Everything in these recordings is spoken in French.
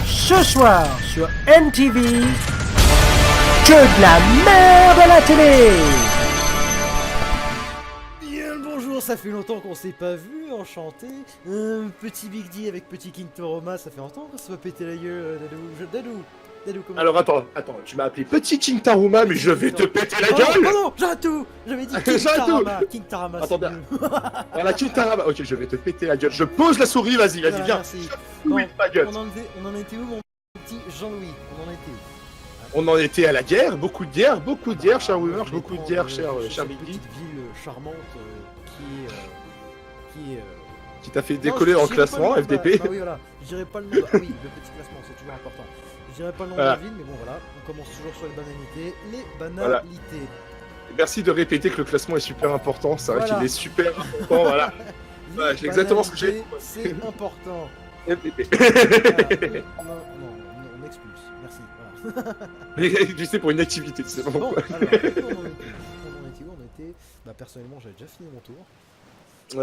ce soir sur MTV, que de la merde à la télé. Bien le bonjour, ça fait longtemps qu'on s'est pas vu, enchanté. Petit Big D avec petit King Toroma, ça fait longtemps qu'on se va péter la gueule, Dadou, comment Alors attends, tu m'as appelé Petit King Taruma, mais je vais te péter la gueule. non, j'arrête tout. J'avais dit King J'arrête tout. Tarama, King Tarama, c'est Attends, mieux. Voilà, King Taruma. Ok, je vais te péter la gueule. Je pose la souris, vas-y, Voilà, viens. merci. Oui, Bon, ma gueule. on en était où, mon petit Jean-Louis? On en était où? On en était à la guerre, beaucoup de guerre, cher Wimmer, Je vais beaucoup de prendre, guerre, cher cette Big D, petite ville charmante qui est qui t'a fait non, décoller je dans le dirais pas classement, nom, FDP. Bah oui, voilà. Je dirais pas le nom. Ah oui, le petit classement, c'est toujours important. Je dirais pas le nom de la ville, mais bon, voilà. On commence toujours sur les banalités. Les banalités. Merci de répéter que le classement est super important, c'est vrai Voilà. qu'il est super important, voilà. Les Ouais, c'est exactement ce que j'ai banalités, c'est important. FDP. Voilà. Non, on expulse. Merci. Voilà. Tu sais, pour une activité, c'est bon. Bon, alors, on en était où? On était. Bah, personnellement, j'avais déjà fini mon tour.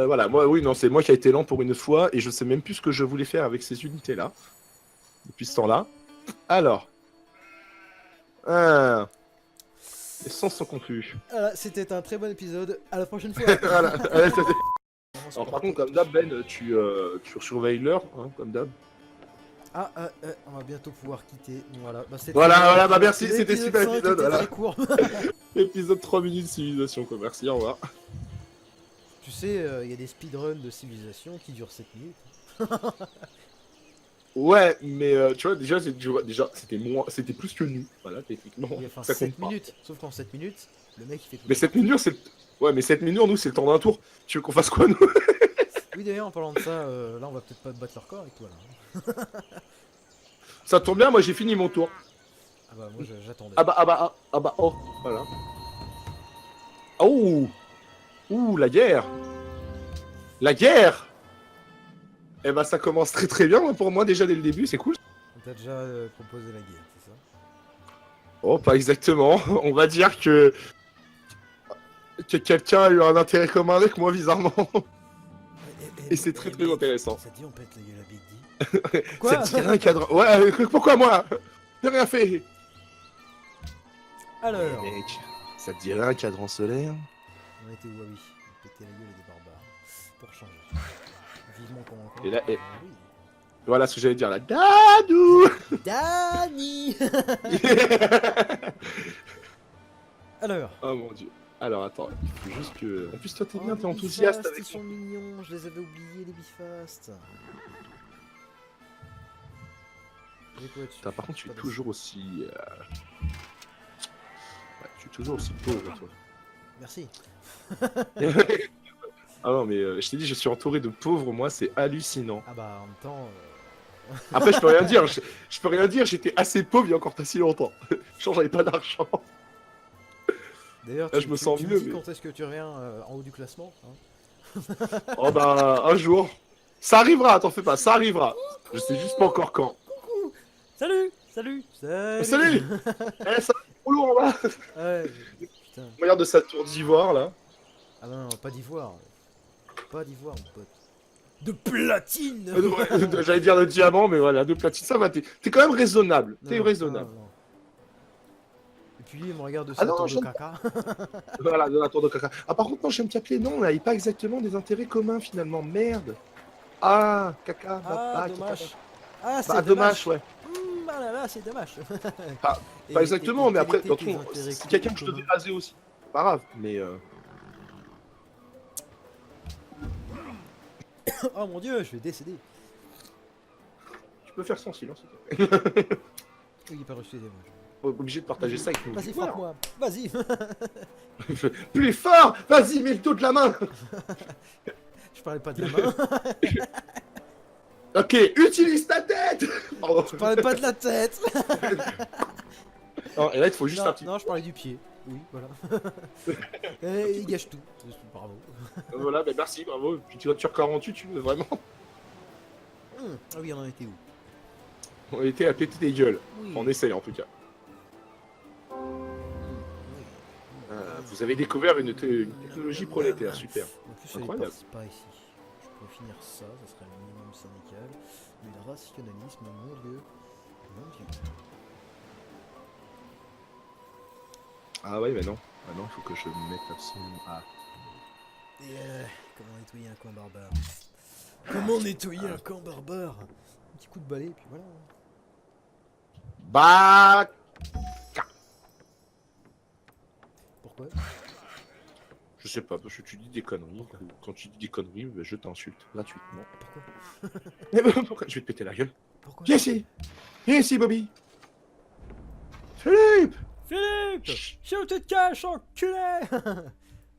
Voilà, moi, oui, non, c'est moi qui a été lent pour une fois, et je sais même plus ce que je voulais faire avec ces unités-là, depuis ce temps-là. Alors. Les sens sont confus. Voilà, c'était un très bon épisode. À la prochaine fois. Voilà. Alors, par contre, comme d'hab, Ben, tu surveilles l'heure, hein, comme d'hab. On va bientôt pouvoir quitter. Voilà, bah, Voilà, bah merci, c'était l'épisode super 5 épisode, était voilà. très court. Épisode 3 minutes civilisation, quoi, merci, au revoir. Tu sais, il y a des speedruns de civilisation qui durent 7 minutes. Ouais, mais tu vois, déjà, c'était plus que nous, voilà, techniquement. Oui, enfin, Ça 7 compte pas. minutes. Sauf qu'en 7 minutes, le mec il fait tout. Mais 7 minutes, c'est. Ouais, mais 7 minutes, nous, c'est le temps d'un tour. Tu veux qu'on fasse quoi, nous? Oui, d'ailleurs, en parlant de ça, là on va peut-être pas battre leur corps avec toi là. Ça tombe bien, moi j'ai fini mon tour. Ah bah, moi j'attendais. Oh, voilà. Oh! Ouh, la guerre! La guerre! Eh ben, ça commence très très bien pour moi déjà dès le début, c'est cool. On t'a déjà proposé la guerre, c'est ça? Oh, pas exactement. On va dire que quelqu'un a eu un intérêt commun avec moi, bizarrement. Et c'est très très intéressant. Ça dit on pète la gueule à Big D. Quoi? Ça te dirait un cadre. Ouais, pourquoi moi? J'ai rien fait. Alors, Mec, ça te dirait un cadran solaire? on était où? Ah oui, on pétait la gueule des barbares. Pour changer. Vivement qu'on rencontre. Et là, et- Ah oui. Voilà ce que j'allais dire là. Dadou! Dani. Alors. Oh mon dieu. Alors attends, il faut juste que. En plus, toi t'es bien, Oh, t'es les enthousiaste Bifast, avec ils sont mignons, je les avais oubliés les Bifast. J'ai quoi dessus? Putain, par contre, tu es Pas toujours aussi. Ouais, tu es toujours aussi pauvre, toi. Merci. Ah non, mais je t'ai dit, je suis entouré de pauvres, moi, c'est hallucinant. Ah bah en même temps. Après, je peux rien dire, je peux rien dire, j'étais assez pauvre il y a encore pas si longtemps. Genre, j'avais pas d'argent. D'ailleurs, Là, tu, je me tu- sens tu mieux, dis mais- quand est-ce que tu reviens en haut du classement hein? Oh bah, un jour. Ça arrivera, t'en fais pas, ça arrivera. Je sais juste pas encore quand. Salut. Salut! Eh, ça va, trop lourd en bas! Ouais, putain. Regarde de sa tour d'ivoire là. Ah non, pas d'ivoire. Pas d'ivoire, mon pote. De platine. J'allais dire de diamant, mais voilà, de platine, ça va, t'es quand même raisonnable. T'es Non, raisonnable. non. Et puis lui, il me regarde de Ah sa non, tour de j'aime caca. Voilà, de la tour de caca. Ah, par contre, non, j'aime t'appeler non, on n'avait pas exactement des intérêts communs finalement, merde. Ah, caca, Ah, caca. dommage. Ah, c'est Bah, dommage, ouais. Ah là là, c'est dommage. Pas Et- Pas exactement, mais quels après, étaient dans tes tout, intérêts c'est quelqu'un que je communs devais raser aussi. Pas grave, mais Oh mon dieu, je vais décéder. tu peux faire sans silence. s'il te plaît. Il est pas reçu, moi. Obligé de partager ça avec nous. Vas-y, Voilà. frappe-moi. Vas-y. Plus fort! Vas-y, mets le dos de la main! Je parlais pas de la main. Ok, utilise ta tête! Pardon. Je parlais pas de la tête. Non, et là, il te faut juste un Non, petit. non, je parlais du pied. Oui, voilà. Et il gâche tout. Bravo. Voilà, ben merci, bravo. Puis tu vas sur 48, tu veux vraiment. Ah oui, on en était où? On était à péter des gueules. Oui. On essaye en tout cas. Oui. Vous avez découvert une technologie prolétaire, super. En plus, elle Incroyable. passe pas ici. Je pourrais finir ça, ça serait le minimum syndical. Mais le rationalisme, mon dieu. Mon Dieu. Ah ouais, mais non. Ah non, il faut que je me mette absolument... Ah. Et comment nettoyer un camp barbare? Comment nettoyer un camp barbare? Un petit coup de balai, et puis voilà. Bah... Pourquoi? Je sais pas, parce que tu dis des conneries. Pourquoi? Quand tu dis des conneries, bah, je t'insulte gratuitement. Pourquoi? Mais bon, pourquoi je vais te péter la gueule? Pourquoi? Viens ici! Viens ici, Bobby! Philippe! Philippe! Si on te cache, enculé!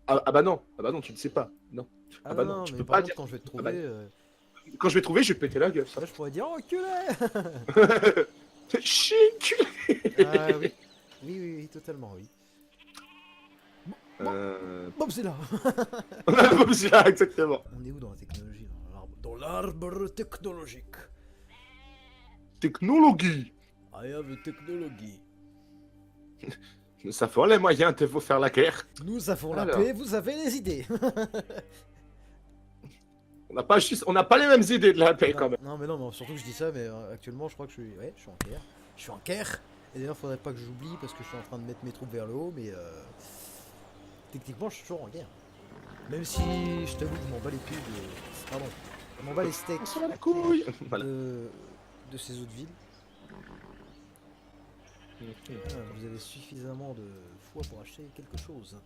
Ah bah non, tu ne sais pas. Non. Ah bah non, non, tu mais peux par pas contre, dire. quand je vais te Ah bah, trouver, Quand je vais trouver, je vais te péter la gueule, ça. là, je pourrais dire enculé! Chic! Ah oui. Oui, totalement, oui. Bob, c'est là! C'est là, exactement. On est où dans la technologie? Dans l'arbre technologique. Technologie. I have a technology. Nous avons les moyens de vous faire la guerre. Nous avons la Alors. paix, vous avez les idées. On n'a pas les mêmes idées de la paix quand même. Non, mais surtout que je dis ça, mais actuellement, je crois que je suis en guerre. Je suis en guerre. Et d'ailleurs, faudrait pas que j'oublie parce que je suis en train de mettre mes troupes vers le haut, mais techniquement, je suis toujours en guerre. Même si je t'avoue que je m'en bats les couilles de... Pardon. Je m'en bats les steaks On se bat la couille. Voilà. de ces autres villes. Vous avez suffisamment de foi pour acheter quelque chose.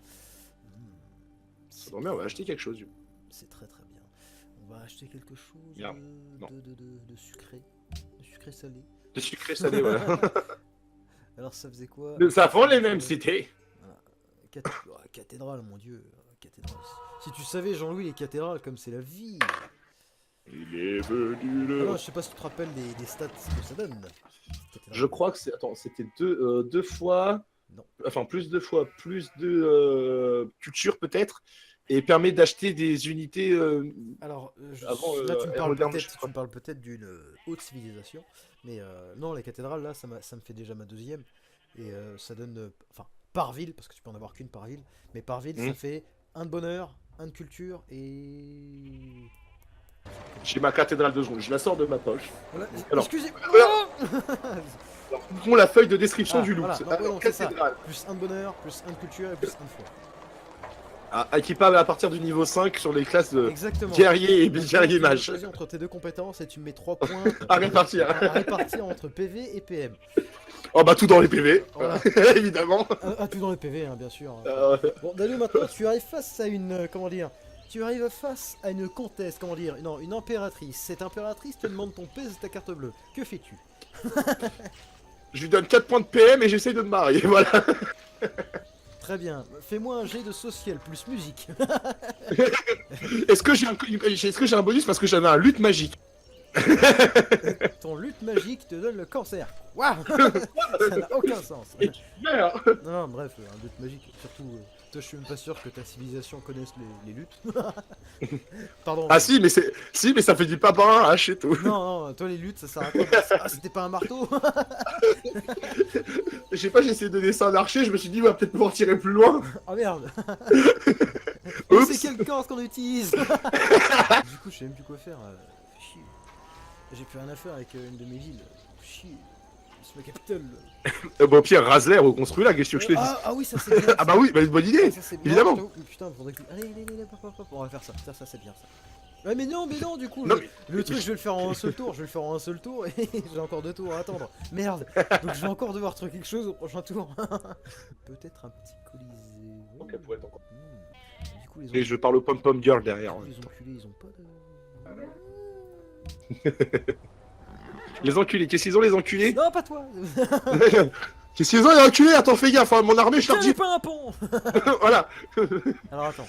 Ça tombe bien, on va acheter quelque chose. Du coup. C'est très très bien. On va acheter quelque chose Bien. Non. de sucré. De sucré salé. De sucré salé, voilà. Alors ça faisait quoi? Nous avons les mêmes idées. Cathédrale, mon dieu. Cathédrale. Si tu savais, Jean-Louis, les cathédrales, comme c'est la vie. Il est venu le... Alors, je sais pas si tu te rappelles des stats que ça donne. Je crois que c'est... Attends, c'était deux fois... Non. Enfin, plus de culture peut-être. Et permet d'acheter des unités... Alors, Avant, là, tu moderne, je me crois. parles peut-être d'une haute civilisation. Mais non, les cathédrales, là, ça me fait déjà ma deuxième. Et ça donne... Enfin, par ville, parce que tu peux en avoir qu'une par ville. Mais par ville, ça fait un de bonheur, un de culture et... J'ai ma cathédrale de secondes. Je la sors de ma poche. Voilà. Alors, Excusez-moi. Alors, prends la feuille de description du loup. Voilà. C'est- Donc, alors, non, c'est ça. cathédrale. Plus un de bonheur, plus un de culture et plus un de foi. Ah, équipable à partir du niveau 5 sur les classes de Exactement. guerrier et Donc, guerrier tu mage. choisis entre tes deux compétences et tu mets 3 points À répartir. à répartir entre PV et PM. Oh bah tout dans les PV, Voilà. évidemment. Tout dans les PV, hein, bien sûr. Euh, Bon, Dano, maintenant tu arrives face à une... comment dire? Tu arrives face à une comtesse, comment dire? Non, une impératrice. Cette impératrice te demande ton pèse et ta carte bleue. Que fais-tu? je lui donne 4 points de PM et j'essaye de me marier, voilà. Très bien. Fais-moi un jet de social plus musique. Est-ce que j'ai un bonus parce que j'avais un lutte magique? Ton lutte magique te donne le cancer. Waouh. Ça n'a aucun sens. Merde. Non, bref, un lutte magique. Surtout, toi, je suis même pas sûr que ta civilisation connaisse les luttes. Pardon. Ah si mais ça fait du papin hein, chez tout. Non, toi, les luttes, ça sert à quoi? Ah, c'était pas un marteau? Je sais pas, j'ai essayé de donner ça à un archer, je me suis dit, on va peut-être pouvoir tirer plus loin. Oh merde. Oups. C'est quel corps qu'on utilise? Du coup, je sais même plus quoi faire. Chier. J'ai plus rien à faire avec une de mes villes. Chier. C'est ma capitale. Bon, Pierre, rase-l'air, reconstruis la question que je t'ai dit. Ah oui, ça c'est bien. Ah bah oui, bah, une bonne idée. Ça, c'est bien. évidemment. Non, je t'avoue, mais putain, faudrait que... Allez, hop, on va faire ça. Ça c'est bien ça. Ouais, mais non, du coup, Non, le truc, je vais le faire en un seul tour. Et j'ai encore 2 tours à attendre. Merde. Donc je vais encore devoir trouver quelque chose au prochain tour. Peut-être un petit colisée. Donc, elle pourrait être encore- Du coup, Et je parle au pom-pom girl derrière. en même les temps. enculés, ils ont pas de... Les enculés, qu'est-ce qu'ils ont les enculés? Non, pas toi. Qu'est-ce qu'ils ont les enculés? Attends, fais gaffe, hein, mon armée, je leur Tiens, dis. pas un pont. Voilà. Alors attends.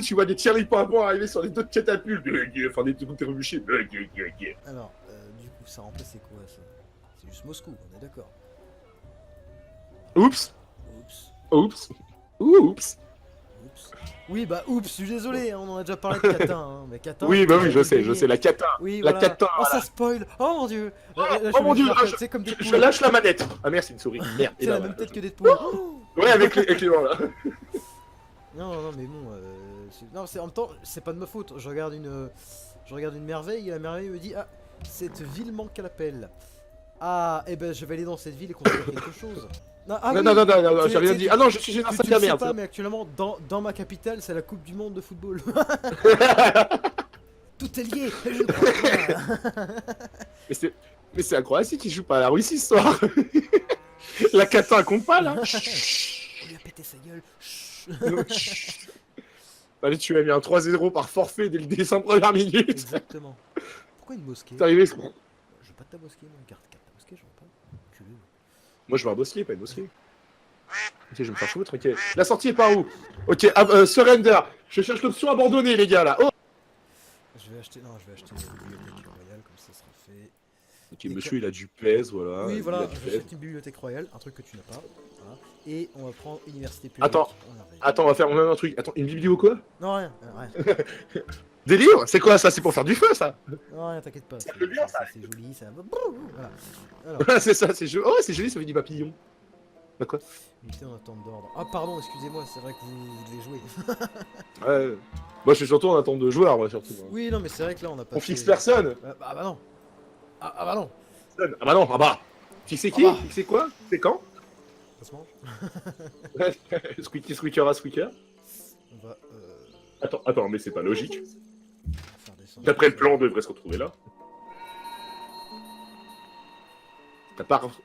Tu vois des Thierry Pimpon arriver sur les deux catapultes. Enfin, des trucs trébuchés. Alors, du coup, ça remplaçait quoi ça? C'est juste Moscou, on est d'accord. Oups. Oups. Oups. Oups. Oups. Oui, bah oups, je suis désolé, hein, on en a déjà parlé de Catin, hein, mais Catin... Oui, bah oui, je sais, la cata. Oui, la voilà. Catin, Oh, voilà. ça spoil. Oh mon dieu. Oh, Là, oh mon dieu, tu sais, comme je lâche la manette. Ah merde, c'est une souris. Merde. C'est Et la ben, même voilà. tête que Deadpool. Oh Ouais, avec les mains là. non, mais bon... Non, en même temps, c'est pas de ma faute. Je regarde une merveille et la merveille me dit « Ah, cette ville manque à l'appel. » Ah, eh ben je vais aller dans cette ville et construire quelque chose. Ah, Non, oui, non, non, non, non, tu- j'ai rien tu- dit. Ah non, je suis Tu, général tu Safia, le sais merde. pas, mais actuellement, dans ma capitale, c'est la Coupe du Monde de football. Tout est lié. Je crois pas. Mais c'est la Croatie qui joue pas à la Russie ce soir. La Qatar compte pas là. On lui a pété sa gueule. Chut. Allez, tu as mis un 3-0 par forfait dès le dessin première minute. Exactement. Pourquoi une mosquée? T'es arrivé. Je veux pas de ta mosquée, moi. Garde ta mosquée, j'en veux pas. Culé. Moi je veux un bosquet, pas une mosquée. Ok, je vais me faire foutre, ok. La sortie est par où? Ok, surrender. Je cherche l'option abandonnée, les gars là. Oh, Je vais acheter. Non, je vais acheter une bibliothèque royale, comme ça sera fait. ok, monsieur il a du pèse, voilà. Oui, il voilà, a du pèse. j'achète une bibliothèque royale, un truc que tu n'as pas. Voilà. Et on va prendre université publique. Attends. en Norvège. Attends, on va faire même un truc. Attends, une biblio quoi? Non, rien, rien. Des livres? C'est quoi ça? C'est pour faire du feu ça? Non, rien, t'inquiète pas. C'est bien, ça. joli, ça. Voilà. Alors, C'est ça, c'est joli. Oh ouais, c'est joli, ça fait du papillon. Bah quoi? unité en attente d'ordre. Ah, pardon, excusez-moi, c'est vrai que vous devez jouer. Ouais. Moi je suis surtout en attente de joueurs, moi surtout. Oui, non, mais c'est vrai que là, on a pas. On fixe personne. Bah non. Ah bah non. Ah bah non, ah bah. Fixer qui? Ah bah. Fixer quoi? C'est quand? Ça se mange. Squeaky squeaker à squeaker. On va Attends, mais c'est pas logique. faire descendre. D'après le plan, on devrait se retrouver là.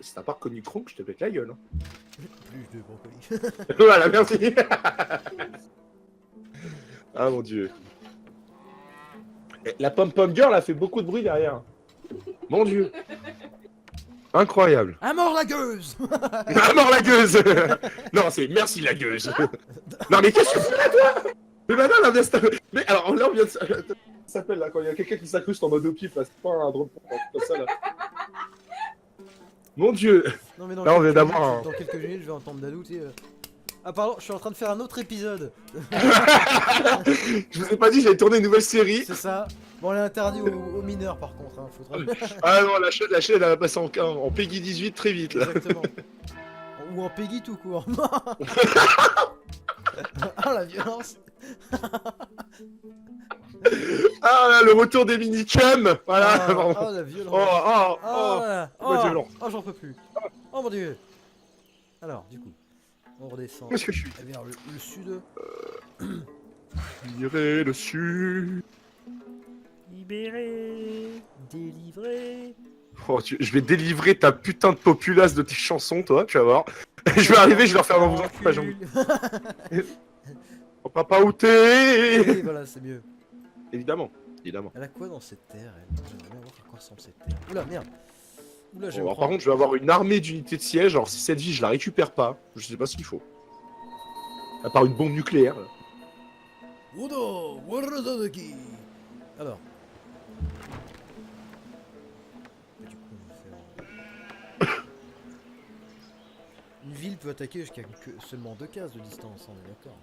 Si t'as pas reconnu Kronk, je te pète la gueule. Hein. Plus de brocoli. Voilà, merci. Ah mon dieu. La pom-pom girl a fait beaucoup de bruit derrière. Mon dieu. Incroyable. À mort la gueuse. Ah mort la gueuse. Non, c'est merci la gueuse. Non mais qu'est-ce que tu fais là, toi? Mais maintenant, là, mais alors là, on vient de... Ça s'appelle là, quand il y a quelqu'un qui s'incruste en mode au pif, là, c'est pas un drone comme ça, là. Mon dieu. Non mais non. Là, on vient d'avoir un... Dans quelques minutes, je vais entendre Dadou, tu sais. Ah pardon, je suis en train de faire un autre épisode. Je vous ai pas dit, j'allais tourner une nouvelle série. C'est ça. Bon, elle est interdite aux mineurs par contre. Hein. Faudra... Ah non, la chaîne, elle va passer en Peggy 18 très vite, là. Exactement. Ou en Peggy tout court. Ah la violence. Ah là, le retour des minicums. Voilà. Ah, Pardon. ah, la violence. Oh, la violence. Oh, j'en peux plus. Oh mon dieu. Alors, du coup, on redescend Qu'est-ce que je suis? vers le sud. Tirer dessus. Libéré, délivré. Oh, je vais délivrer ta putain de populace de tes chansons, toi, tu vas voir. Je vais arriver, je vais leur faire un vous pas On va pas outer. Oui, voilà, c'est mieux. Évidemment, évidemment. Elle a quoi dans cette terre, elle? J'aimerais bien voir à quoi ressemble cette terre. Oula, merde. Oula, je vais Bon, me alors, par contre, je vais avoir une armée d'unités de siège. Alors, si cette vie, je la récupère pas, je sais pas ce qu'il faut. À part une bombe nucléaire. Là. Udo, Waradodaki. Alors. Et du coup, on va faire... Une ville peut attaquer jusqu'à seulement 2 cases de distance, on est d'accord.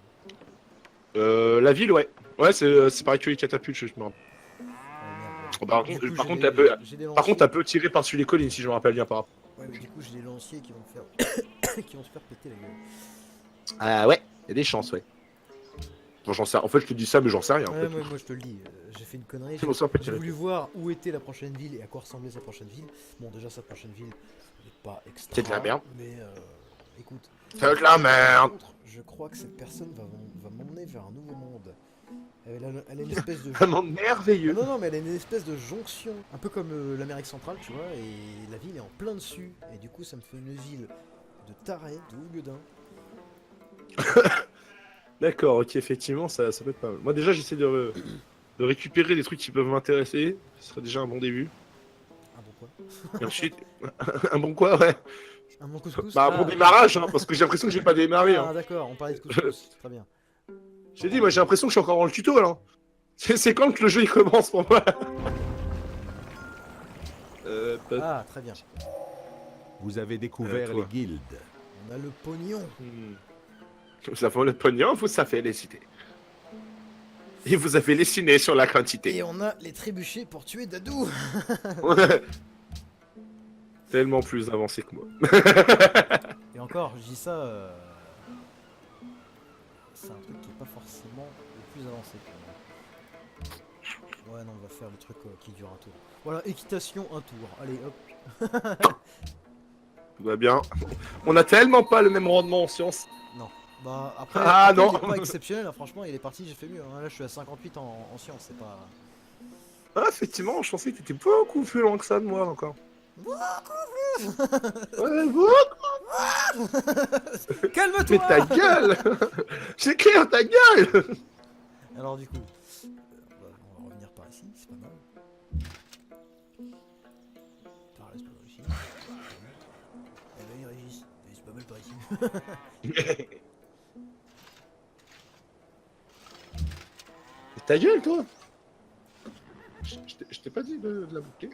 La ville, ouais. Ouais, c'est pareil que les catapultes, je me rappelle. Oh, Par merde. contre, Du coup, par j'ai contre, des- elle peut- j'ai des Par contre, lanciers. elle peut tirer par-dessus les collines, si je me rappelle bien par rapport. Ouais, mais du coup, j'ai des lanciers qui vont me faire... qui vont se faire péter la gueule. Ah ouais, il y a des chances, ouais. Bon, j'en sais... En fait, je te dis ça, mais j'en sais rien. en Ouais, fait. moi je te le dis, j'ai fait une connerie. C'est bon, ça, en fait, J'ai voulu voir où était la prochaine ville et à quoi ressemblait sa prochaine ville. Bon, déjà, sa prochaine ville n'est pas extra. C'est de la merde. Mais écoute. C'est de la merde. Par contre, je crois que cette personne va m'emmener vers un nouveau monde. Elle a une espèce de. Vraiment merveilleux. Non, mais elle a une espèce de jonction. Un peu comme l'Amérique centrale, tu vois. Et la ville est en plein dessus. Et du coup, ça me fait une ville de taré, de houguedin. D'accord, ok, effectivement, ça peut être pas mal. Moi, déjà, j'essaie de récupérer des trucs qui peuvent m'intéresser. Ce serait déjà un bon début. Un bon quoi? Et ensuite, un bon quoi, ouais. Un bon couscous? Bah, un bon démarrage, hein, parce que j'ai l'impression que j'ai pas démarré. Ah, Hein. d'accord, on parlait de couscous. Très bien. J'ai dit, moi, j'ai l'impression que je suis encore dans le tuto, là. C'est quand que le jeu il commence pour moi? Ah, très bien. Vous avez découvert toi. les guildes. On a le pognon. Nous avons le pognon, vous savez les idées. Et vous avez les ciné sur la quantité. Et on a les trébuchets pour tuer Dadou. Tellement plus avancé que moi. Et encore, je dis ça, c'est un truc qui est pas forcément le plus avancé. Ouais, non, on va faire le truc qui dure un tour. Voilà, équitation, un tour. Allez, hop. Tout va bien. On a tellement pas le même rendement en sciences. Non. Bah, après, Ah, après, non. il est pas exceptionnel, hein, franchement, il est parti, j'ai fait mieux. Hein. Là, je suis à 58 en sciences, c'est pas... Ah, effectivement, je pensais que t'étais beaucoup plus loin que ça de moi encore. Ouais, mais Calme-toi. ta gueule. C'est clair, ta gueule. Alors, du coup, on va revenir par ici, c'est pas mal. Par là, c'est pas mal ici. Eh ben, Régis, c'est pas mal par ici. Et ta gueule, toi. Je t'ai pas dit de la boucler.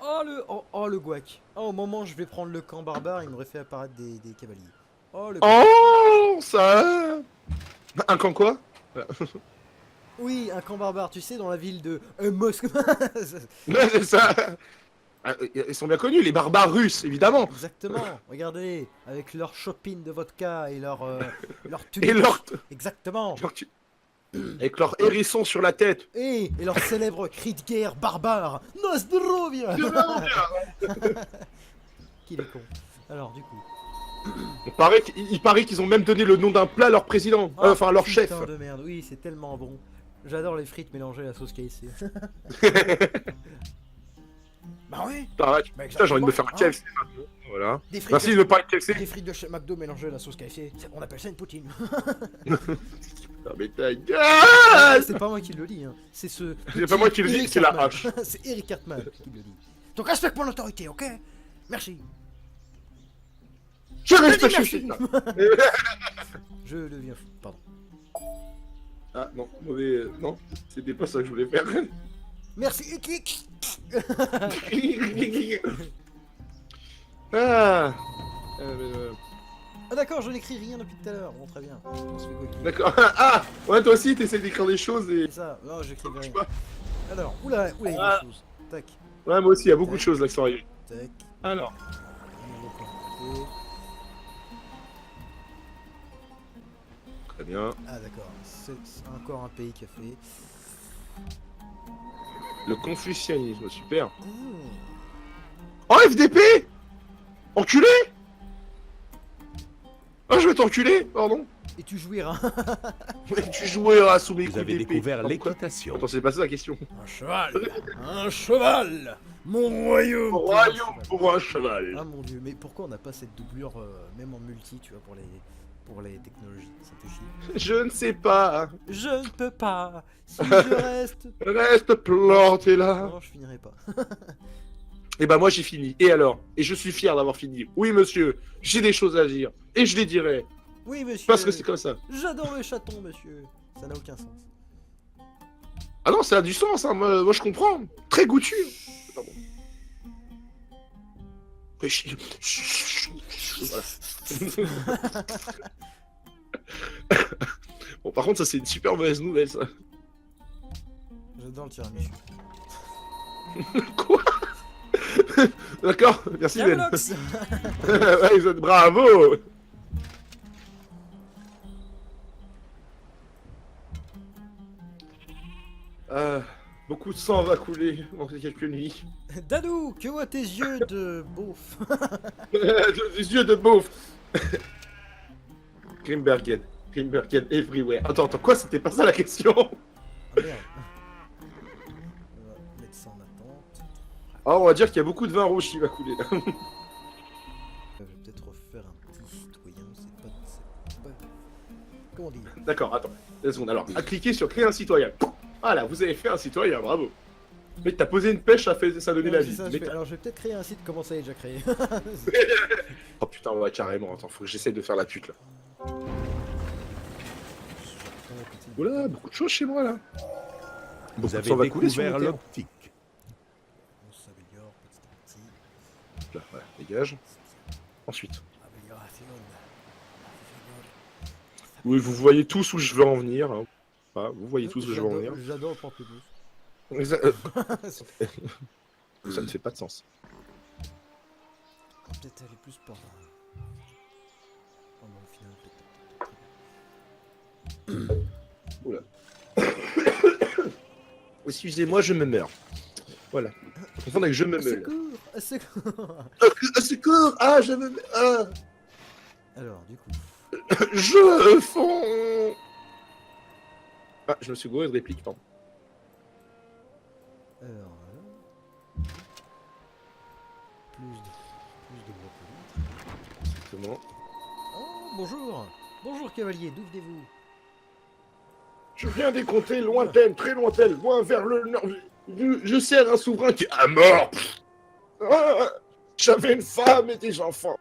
Oh, le guac. Oh, au moment où je vais prendre le camp barbare, il m'aurait fait apparaître des cavaliers. Oh, le guac. Oh, ça. Un camp quoi? Oui, un camp barbare, tu sais, dans la ville de Moscou. Ouais, c'est ça. Ah, ils sont bien connus, les barbares russes, évidemment. Exactement, regardez, avec leur shopping de vodka et leur Et tunique. leur... Exactement. Avec leur hérisson sur la tête. Et leur célèbre cri de guerre barbare. Nostrovia. Qu'il est con. Alors, du coup. Il paraît qu'ils ont même donné le nom d'un plat à leur président, Ah, enfin à leur chef. putain de merde, oui, c'est tellement bon. J'adore les frites mélangées à la sauce KFC. Bah oui. Putain, j'ai envie de me faire un Hein. KFC maintenant. Voilà. Des frites Merci de- de me parler de KFC. Des frites de chez McDo mélangées à la sauce KFC, on appelle ça une poutine. Ah, mais ta gueule. C'est pas moi qui le dis, hein. C'est ce. C'est pas moi qui le dis, Eric c'est la Cartman. hache. C'est Eric Cartman qui le dit. Donc respecte mon autorité, ok? Merci. Je reste Vas-y, chez merci. ça. Je deviens fou, pardon. Ah non, mauvais. Non, c'était pas ça que je voulais faire. Merci. Ah. Ah d'accord, je n'écris rien depuis tout à l'heure. Bon, très bien. On se fait coquille. D'accord. Ah. Ouais, toi aussi, t'essaies d'écrire des choses et. C'est ça. Non, j'écris rien. pas. Alors, oula, il y a Ah. des choses. Tac, Ouais, moi aussi, il y a beaucoup de choses là qui sont arrivées. tac. Alors. Nouveau plan de côté. Très bien. Ah d'accord, c'est encore un pays qui a fait. Le confucianisme, super. Mmh. Oh, FDP. Enculé. Oh, je vais t'enculer, pardon. Et tu jouiras. Tu joueras sous mes Vous coups avez d'épée. découvert Attends, quoi l'équitation. Attends, c'est pas ça la question. Un cheval. Un cheval. Mon royaume. Royaume pour un cheval. Ah mon dieu, mais pourquoi on n'a pas cette doublure même en multi, tu vois, pour les technologies, ça fait chier. Je ne sais pas. Je ne peux pas. Si je reste. Reste planté là. Non, je finirai pas. Et bah moi j'ai fini. Et alors? Et je suis fier d'avoir fini. Oui monsieur, j'ai des choses à dire. Et je les dirai. Oui monsieur. Parce que c'est comme ça. J'adore le chaton, monsieur. Ça n'a aucun sens. Ah non, ça a du sens, hein. Moi je comprends. Très goûtu. Pardon. Mais voilà. Bon, par contre, ça c'est une super mauvaise nouvelle, ça. J'adore le tiramisu. Quoi? D'accord, merci Ben. Camoulox. Ouais, bravo. Beaucoup de sang va couler dans ces quelques nuits. Dadou, que voient tes yeux de beauf? Les yeux de beauf. Grimbergen. Grimbergen everywhere. Attends, quoi? C'était pas ça la question? Ah merde. On va mettre ça en attente. Ah, on va dire qu'il y a beaucoup de vin rouge qui va couler là. Je vais peut-être refaire un petit citoyen, c'est pas... Comment dire? D'accord, attends. 2 secondes. Alors, à cliquer sur créer un citoyen. Voilà, vous avez fait un citoyen, bravo. Mais t'as posé une pêche, ça a donné la Ouais, vie. c'est ça, Mais alors je vais peut-être créer un site, comment ça est déjà créé? oh putain, ouais, carrément. Attends, faut que j'essaie de faire la pute là. Oula, beaucoup de choses chez moi là. Vous Beaucoup de avez sang va couler sur découvert mon terrain. l'optique. On s'améliore petit à petit. Là, voilà, dégage. Ensuite. Amélioration. Oui, vous voyez tous où je veux en venir. Hein. Enfin, vous voyez tous où je veux en venir. J'adore le pamplemousse. Ça, ça ne fait pas de sens. On va peut-être aller plus par... Oh non, au final, peut-être... Oula. Excusez-moi, je me meurs. Voilà. Confondre avec je me meule. Secours, secours. Secours. Ah, je me meule. Ah. Alors, du coup, Je fonds. Ah, je me suis gouré de réplique, pardon. alors, voilà. Plus de voix polites. Exactement. Oh, bonjour. Bonjour, cavalier, d'où venez-vous? Je viens des contrées lointaines, très lointaines, loin vers le nord. Je sers un souverain qui est à mort. Ah, j'avais une femme et des enfants.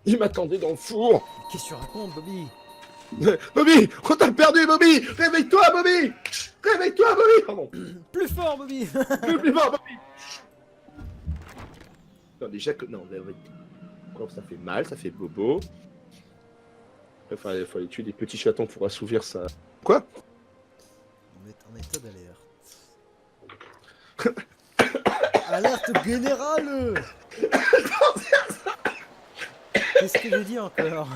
Ils m'attendaient dans le four. Qu'est-ce que tu racontes, Bobby? Bobby, on t'a perdu, Bobby. Réveille-toi, Bobby. Réveille-toi, Bobby. Pardon. Plus fort, Bobby. Plus fort, Bobby. Non, déjà que... Non, quand ça fait mal, ça fait bobo. Enfin, il faut aller tuer des petits chatons pour assouvir ça. Quoi? On est en état d'alerte. Alerte générale. Qu'est-ce que je dis encore?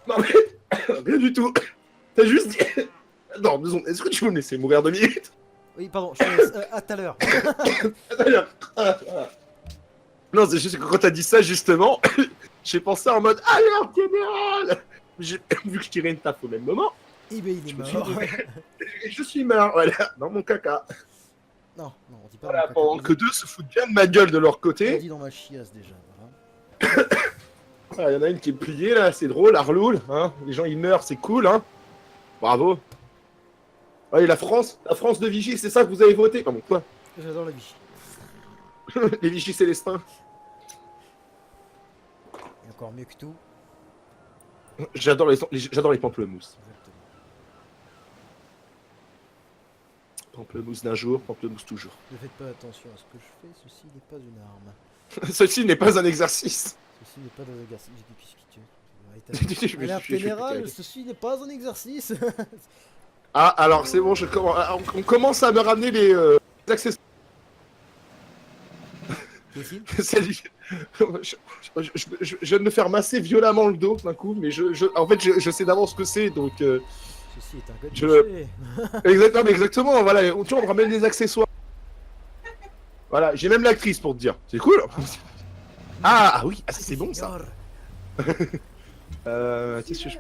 Non, mais... Rien du tout. T'as juste dit... Non, 2 secondes. Est-ce que tu peux me laisser mourir 2 minutes? Oui, pardon, je te laisse. À tout à l'heure. D'ailleurs, non, c'est juste que quand t'as dit ça, justement, j'ai pensé en mode alors, général. Vu que je tirais une taf au même moment, Eh ben, il est je me suis mort. dit, je suis mort, voilà, dans mon caca. Non, on dit pas Voilà, dans le pendant caca. que 2 se foutent bien de ma gueule de leur On côté. dit dans ma chiasse déjà. Voilà. Il y en a une qui est pliée là, c'est drôle, Arloul. Hein, les gens ils meurent, c'est cool, hein. Bravo. Ouais, la France de Vichy, c'est ça que vous avez voté? Comment quoi? J'adore la vie. Les Vichy Célestins. Et encore mieux que tout. J'adore les pamplemousses. Exactement. Pamplemousse d'un jour, pamplemousse toujours. Ne faites pas attention à ce que je fais, ceci n'est pas une arme. Ceci n'est pas un exercice. Ceci n'est pas un exercice. Je me Alerte suis- je suis générale, pété. ceci n'est pas un exercice. Ah, alors c'est bon, on commence à me ramener les accessoires. Qu'est-il? Salut. Je viens de me faire masser violemment le dos d'un coup, mais en fait, je sais d'avance ce que c'est, donc... Ceci est un code Je- caché. exactement, voilà, tu vois, on me ramène des accessoires. Voilà, j'ai même l'actrice pour te dire. C'est cool. Ah oui, ah, ça, c'est bon ça. Qu'est-ce que je...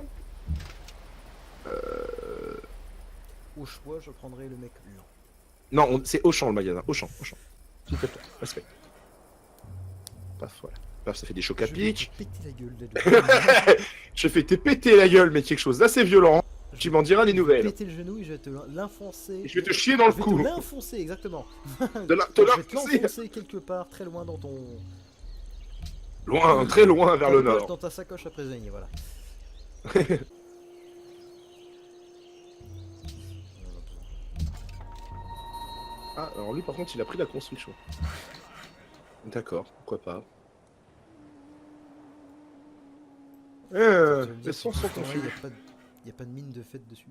Au choix, je prendrai le mec lent. Non, c'est Auchan le magasin, Auchan. S'il te plaît, respect. Paf, voilà. Paf, ça fait des chocs à Je vais pic. te péter la gueule là-dedans. Je fais te péter la gueule, mais quelque chose d'assez violent. Tu m'en diras des Je vais nouvelles. péter le genou et je vais te l'enfoncer. Et je vais te chier dans le Je vais cou. te l'enfoncer, exactement. Te Je vais te l'enfoncer. l'enfoncer quelque part, très loin dans ton... Loin, très loin vers le ta poche, nord. dans ta sacoche à prisonnier, voilà. Ah, alors lui par contre il a pris la construction. D'accord, pourquoi pas. Ça veut Les dire sons que sont justement, confus. y a pas de mine de fête dessus.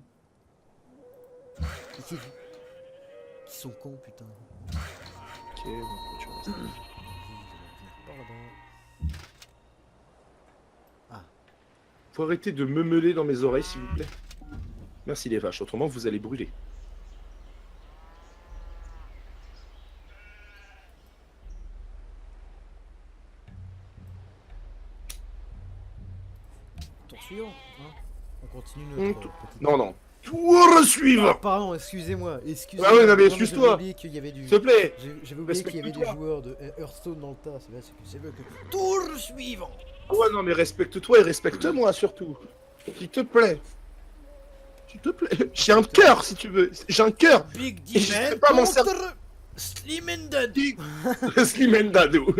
Et qui sont cons, putain. Ok, donc tu restes. Par là-bas. Faut arrêter de me meuler dans mes oreilles s'il vous plaît. Merci les vaches, autrement vous allez brûler. Tour suivant, hein. On continue notre petite... Non, non. Tour suivant. Pardon, excusez-moi. Excusez-moi. Ah ouais, non mais J'avais excuse-toi. oublié qu'il y avait du... S'il te plaît. J'avais oublié qu'il y avait des Respecte-toi. joueurs de Hearthstone dans le tas. C'est vrai que... Tour suivant. Ah ouais, non mais respecte-toi et respecte-moi surtout. S'il te plaît. S'il te plaît. J'ai un cœur si tu veux. J'ai un cœur. Big Et je sais pas m'en servir. Slim and Daddy. Slim Dado.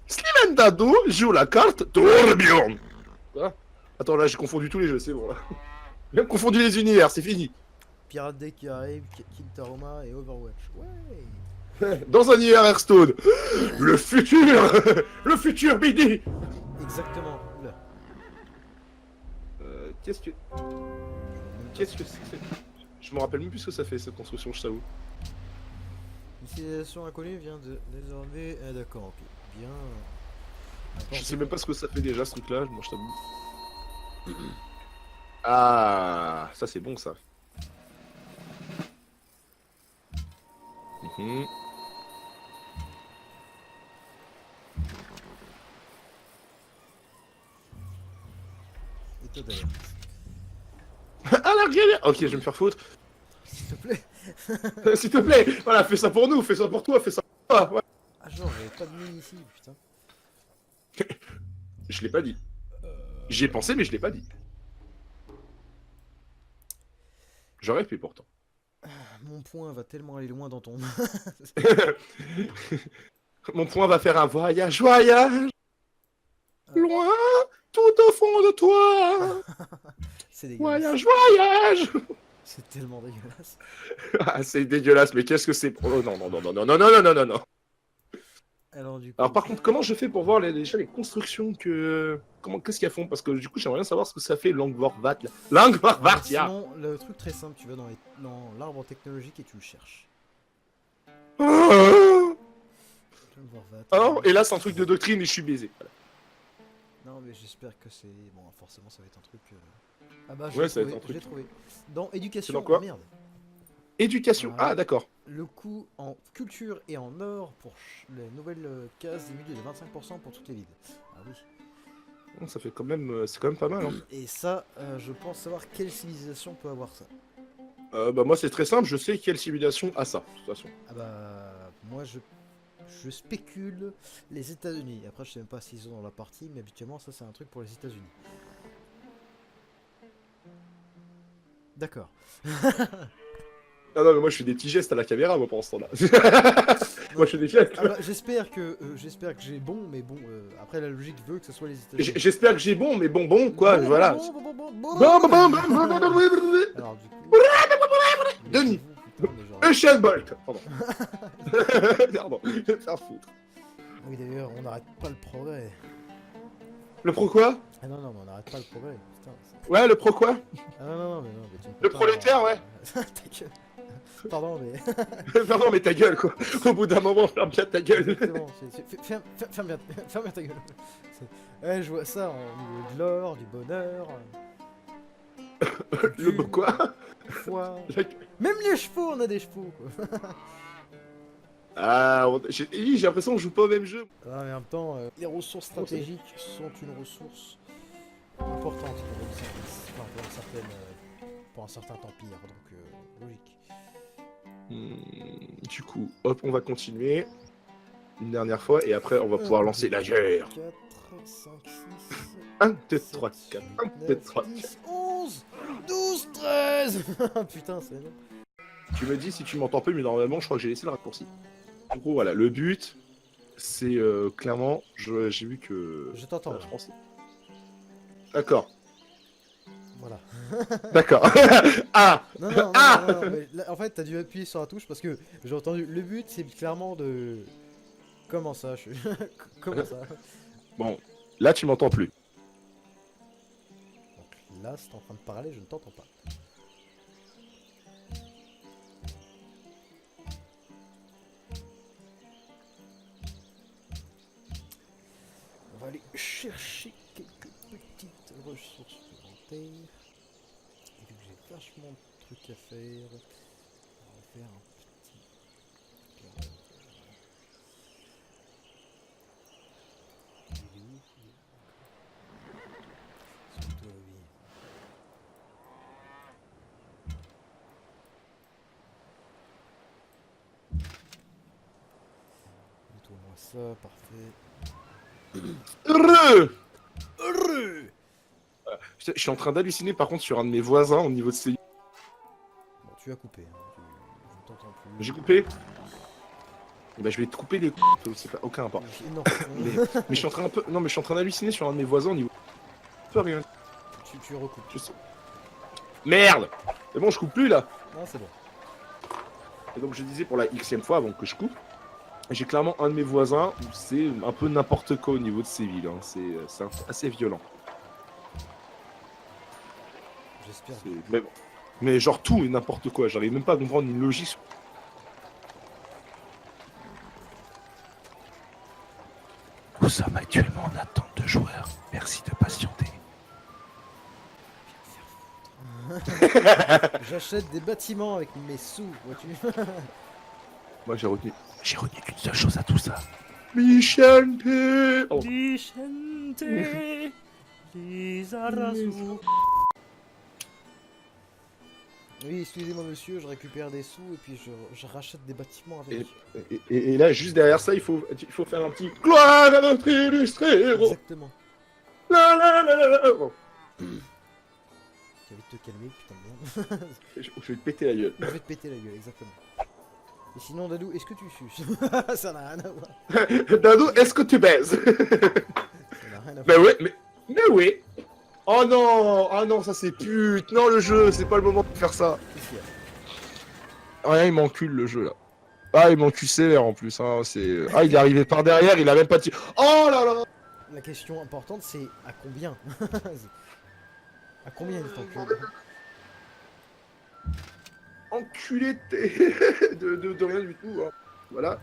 Slim Dado joue la carte Tourbillon. Quoi? Attends, là j'ai confondu tous les jeux, c'est bon là. J'ai même confondu les univers, c'est fini. Pirate Day qui arrive, King Taroma et Overwatch. Ouais. Dans un univers Hearthstone. Le futur. Le futur BD. Exactement. Oula. Qu'est-ce que c'est? Je me rappelle même plus ce que ça fait cette construction, je t'avoue. Une civilisation inconnue vient de désormais... Ah d'accord, ok. Bien... Je sais même pas ce que ça fait déjà ce truc là, moi je t'avoue. Ah, ça c'est bon ça. Mhm. Méthode alerte. Ah la grenade. Ok, je vais me faire foutre. S'il te plaît. S'il te plaît, voilà, fais ça pour nous, fais ça pour toi, fais ça pour toi. Ouais. Ah genre, j'avais pas de mine ici, putain. Je l'ai pas dit. J'y ai pensé, mais je l'ai pas dit. J'aurais pu pourtant. Mon point va tellement aller loin dans ton... Mon point va faire un voyage, voyage, loin, tout au fond de toi. C'est dégueulasse. Voyage, voyage. C'est tellement dégueulasse. Ah, c'est dégueulasse, mais qu'est-ce que c'est? Oh non, non, non, non, non, non, non, non, non, non. Alors du coup... Alors par contre, comment je fais pour voir déjà les constructions que... Qu'est-ce qu'elles font? Parce que du coup, j'aimerais bien savoir ce que ça fait Langvorvat, là. Langvorvat, ya. Sinon, le truc très simple, tu vas dans l'arbre technologique et tu le cherches. Ah Alors, Oh, et là, c'est un truc de doctrine et je suis baisé. Voilà. non mais j'espère que c'est... Bon, forcément ça va être un truc... Ah bah Ouais, ça va être un je l'ai truc. trouvé. Dans éducation, C'est dans quoi ah, merde. Éducation. Voilà. Ah, d'accord. Le coût en culture et en or pour les nouvelles cases diminue de 25% pour toutes les villes. Ah oui. Ça fait quand même... c'est quand même pas mal, hein. Et ça, je pense savoir quelle civilisation peut avoir ça. Bah moi, c'est très simple. Je sais quelle civilisation a ça, de toute façon. Ah bah... Moi je spécule les États-Unis. Après je sais même pas s'ils sont dans la partie, mais habituellement ça c'est un truc pour les États-Unis. D'accord. Ah non, mais moi, je fais des petits gestes à la caméra, moi, pendant ce temps-là. Moi, je fais des gestes. Ah bah, j'espère que j'ai bon, mais bon, après la logique veut que ce soit les États-Unis. J'espère que j'ai bon, mais bon, quoi, Bon, voilà. bon, bon, bon, bon, Bon, bon. bon, bon, bon, bon, bon, bon, bon. Alors du coup... Denis. Putain, mais genre- Usain Bolt. Pardon. Pardon, je vais me faire foutre. Oui d'ailleurs, on n'arrête pas le progrès. Le pro quoi? Ah non, non, mais on n'arrête pas le progrès. Putain, Ouais, le pro quoi? ah non, non, mais non, mais tu ne peux Le pas prolétaire, avoir- ouais. Ta gueule. Pardon, mais... Pardon, mais ta gueule, quoi. Au bout d'un moment, ferme bien ta gueule. C'est bon, ferme bien ta gueule. Ouais, je vois ça au niveau de l'or, du bonheur, Le beau quoi? du foie. La- Même les chevaux, on a des chevaux, quoi. Ah, j'ai l'impression qu'on joue pas au même jeu. Ah, mais en même temps, les ressources stratégiques sont une ressource importante pour un certain empire, donc logique. Du coup, hop, on va continuer. Une dernière fois, et après, on va pouvoir lancer la guerre. 4, 5, 6... 1, 2, 3, 4, 1, 2, 3, 4. 10, 11, 12, 13. Putain, c'est énorme. Tu me dis si tu m'entends peu, mais normalement, je crois que j'ai laissé le raccourci. En gros, voilà, le but, c'est clairement, j'ai vu que... Je t'entends. je pense... D'accord, Voilà. d'accord. Ah, Non, non, non, Ah non, non, mais là, en fait, t'as dû appuyer sur la touche parce que j'ai entendu. Le but, c'est clairement de. Comment ça je... Comment ça bon, là, tu m'entends plus. Donc là, c'est en train de parler, je ne t'entends pas. On va aller chercher quelques petites ressources supplémentaires. Et vu que j'ai vachement de trucs à faire, on va faire un petit... Il est où? C'est toi, oui. Nettoie-moi ça, parfait. Heureux. Heureux. Je suis en train d'halluciner, par contre, sur un de mes voisins au niveau de ses... Bon, tu as coupé, hein. Je ne t'entends plus. J'ai coupé. Eh ben, je vais te couper les coups, c'est pas aucun rapport. Non, Mais je suis en train un peu... Non, mais je suis en train d'halluciner sur un de mes voisins au niveau... Peu rien. tu recoupes. Je sais. Merde. C'est bon, je coupe plus, là. Non, c'est bon. Et donc, je disais pour la xème fois, avant que je coupe, j'ai clairement un de mes voisins où c'est un peu n'importe quoi au niveau de ses villes. Hein. C'est assez violent. J'espère. Mais, bon. Mais genre tout et n'importe quoi. J'arrive même pas à comprendre une logique. Nous sommes actuellement en attente de joueurs. Merci de patienter. J'achète des bâtiments avec mes sous, vois-tu. Moi, j'ai retenu. J'ai retenu qu'une seule chose à tout ça. Michel T. Oh. Vicente. Oui, excusez-moi monsieur, je récupère des sous et puis je rachète des bâtiments avec. Et là, juste derrière ça, il faut faire un petit gloire à notre illustre héros. Exactement. La la la la la. Bon, Tu vas te calmer, putain de merde. je vais te péter la gueule. Je vais te péter la gueule, exactement. Et sinon, Dadou, est-ce que tu suces? Ça n'a rien à voir. Dado, est-ce que tu baises? Ça n'a rien à voir. Mais oui, mais oui. Oh non, ça c'est pute. Non, le jeu, c'est pas le moment de faire ça. Qu'est-ce qu'il y a? Ah, il m'encule le jeu là. Ah, il m'encule sévère en plus. Hein. Ah, il est arrivé par derrière, il a même pas tiré. Oh là là. La question importante, c'est à combien? À combien il t'encule? Enculé de rien du tout. Hein. Voilà.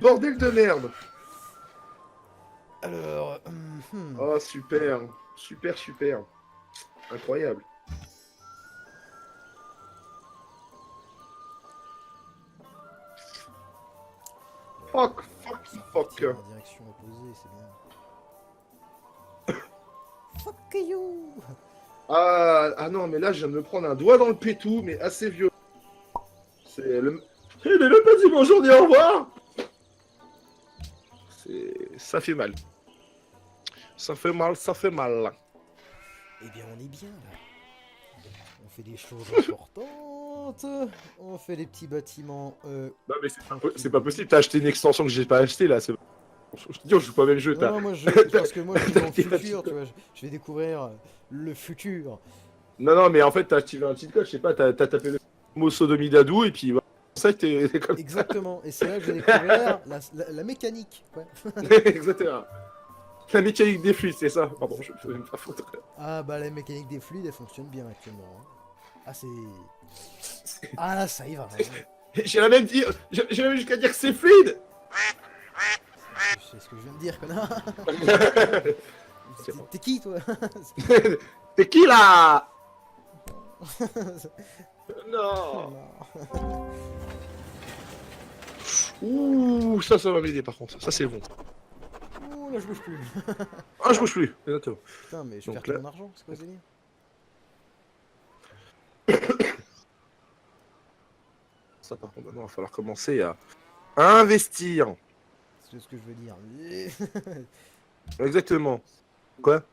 Bordel de merde. Alors, Oh, super. Super. Incroyable. Fuck. tirer en direction opposée, c'est bien. Fuck you! Ah non, mais là, je viens de me prendre un doigt dans le pétou, mais assez vieux. C'est le... Il est même pas dit bonjour ni au revoir. Ça fait mal. Ça fait mal. Eh bien, on est bien là. On fait des choses importantes. On fait des petits bâtiments. Non, mais c'est pas possible, t'as acheté une extension que j'ai pas acheté là. Je te dis, on joue pas même jeu. Non, moi parce que moi je suis dans le futur, tu vois. Je vais découvrir le futur. Non, mais en fait, t'as activé un cheat code, je sais pas, t'as tapé le mot sodomie d'Adou et puis voilà. Ça, t'es comme Exactement. Et c'est là que j'ai découvert la mécanique. Ouais. Exactement. La mécanique des fluides, c'est ça. Pardon, je vais me faire foutre. Ah bah la mécanique des fluides, elle fonctionne bien actuellement. Hein. Ah c'est... Ah là ça y va. Hein. J'ai même jusqu'à dire que c'est fluide. C'est ce que je viens de dire, connard. C'est bon. T'es qui toi? T'es qui là? Non. Ouh, ça va m'aider par contre. Ça c'est bon. Ouh là je bouge plus. Ah, je bouge plus. Exactement. Putain mais je Donc perds là- mon argent, c'est quoi ce délire? Ça par contre, maintenant, il va falloir commencer à investir. C'est ce que je veux dire. Exactement. Quoi?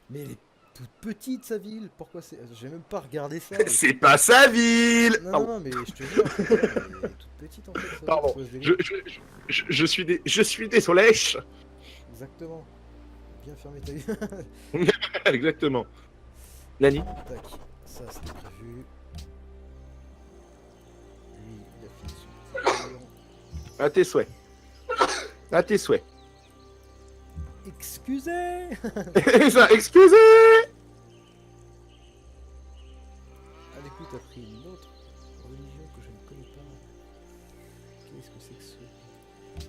Mais elle est toute petite sa ville, pourquoi c'est... J'ai même pas regardé ça. C'est pas sa ville. Non, mais je te jure, elle est toute petite en fait. sa Pardon. ville, c'est quoi ce délire? Je suis désolé. Exactement. Bien fermé ta gueule. Exactement. Lani. Tac, ça c'était prévu. Lui, il a fini son tir. À tes souhaits. À tes souhaits. Excusez. Et ça, excusez. Ah du coup t'as pris une autre religion que je ne connais pas. Qu'est-ce que c'est que ce...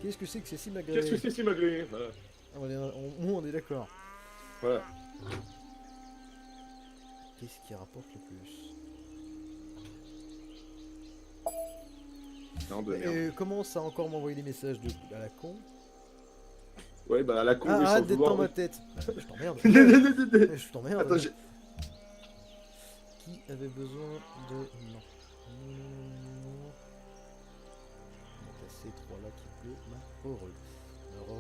Qu'est-ce que c'est que c'est si malgré... Qu'est-ce que c'est, si malgré? Voilà. On est d'accord. Voilà. Qu'est-ce qui rapporte le plus? Non, de merde. Commence à encore m'envoyer des messages à la con. Ouais, bah à la con, Ah, mais sans arrête d'être dans vouloir. ma tête. Je t'emmerde. Attends, Je t'emmerde. j'ai- Qui avait besoin de... Non. On a ces trois là qui plaît ma